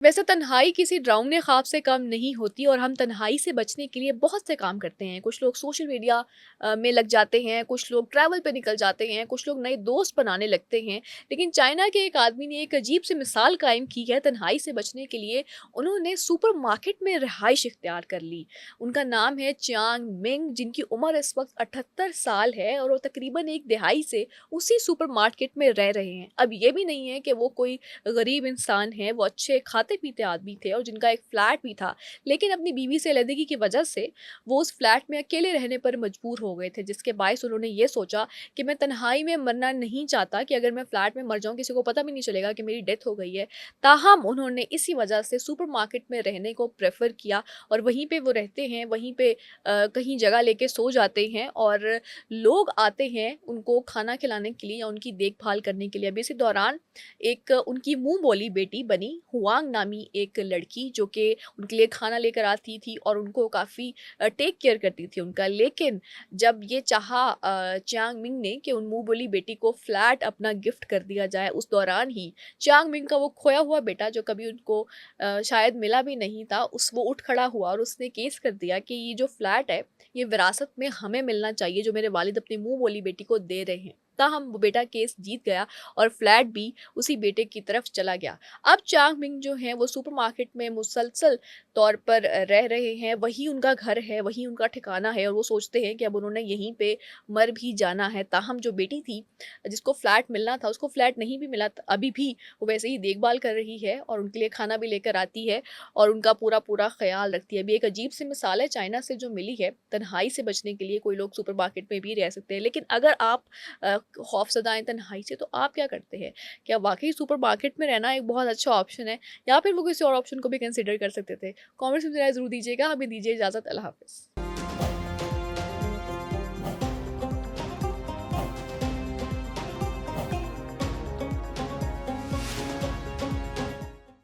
वैसे तन्हाई किसी डरावने ख्वाब से कम नहीं होती और हम तन्हाई से बचने के लिए बहुत से काम करते हैं। कुछ लोग सोशल मीडिया में लग जाते हैं, कुछ लोग ट्रैवल पे निकल जाते हैं, कुछ लोग नए दोस्त बनाने लगते हैं। लेकिन चाइना के एक आदमी ने एक अजीब सी मिसाल कायम की है तन्हाई से बचने के लिए। उन्होंने सुपरमार्केट में रिहाइश इख्तियार कर ली। उनका नाम है चियांग मिंग, जिनकी उम्र इस वक्त 78 साल है और वो तकरीबन एक दिहाई से उसी सुपरमार्केट में रह रहे हैं। अब ये भी नहीं है कि वो कोई गरीब इंसान हैं, वो अच्छे खाते-पीते आदमी थे और जिनका एक फ्लैट भी था। लेकिन अपनी बीवी से अलहदगी की वजह से वो उस फ्लैट में अकेले रहने पर मजबूर हो गए थे, जिसके बायस उन्होंने ये सोचा कि मैं तन्हाई में मरना नहीं चाहता कि अगर मैं फ्लैट में मर जाऊँ, किसी को पता भी नहीं चलेगा कि मेरी डेथ हो गई है। ताहम उन्होंने इसी वजह से सुपरमार्केट में रहने को प्रेफ़र किया और वहीं पे वो रहते हैं, वहीं पे कहीं जगह लेके सो जाते हैं और लोग आते हैं उनको खाना खिलाने के लिए या उनकी देखभाल करने के लिए। अब इसी दौरान एक उनकी मुँह बोली बेटी बनी हुआंग नामी एक लड़की, जो कि उनके लिए खाना लेकर आती थी और उनको काफ़ी टेक केयर करती थी उनका। लेकिन जब ये चाहा चियांग मिंग ने कि उन मुँह बोली बेटी को फ्लैट अपना गिफ्ट कर दिया जाए, उस दौरान ही चियांग मिंग का वो खोया हुआ बेटा जो कभी उनको शायद मिला भी नहीं था, उस वो उठ खड़ा हुआ और उसने केस कर दिया कि ये जो फ्लैट है, ये विरासत में हमें मिलना चाहिए जो मेरे वालिद अपनी मुँह बोली बेटी को दे रहे हैं। ताहम वो बेटा केस जीत गया और फ्लैट भी उसी बेटे की तरफ चला गया। अब चांग मिंग जो हैं वो सुपरमार्केट में मुसलसल तौर पर रह रहे हैं, वही उनका घर है, वही उनका ठिकाना है और वो सोचते हैं कि अब उन्होंने यहीं पे मर भी जाना है। ताहम जो बेटी थी, जिसको फ्लैट मिलना था, उसको फ्लैट नहीं भी मिला अभी भी वो वैसे ही देखभाल कर रही है और उनके लिए खाना भी लेकर आती है और उनका पूरा-पूरा ख़्याल रखती है। अभी एक अजीब-सी मिसाल है चाइना से जो मिली है, तन्हाई से बचने के लिए कोई लोग सुपरमार्केट में भी रह सकते हैं। लेकिन अगर आप खौफज़दा हैं तन्हाई से, तो आप क्या करते हैं? क्या वाक़ई सुपरमार्केट में रहना एक बहुत अच्छा ऑप्शन है या फिर वो किसी और ऑप्शन को भी कंसिडर कर सकते थे? कमेंट्स में ज़रा ज़रूर दीजिएगा। हमें दीजिए इजाज़त। अल्लाह हाफ़िज़।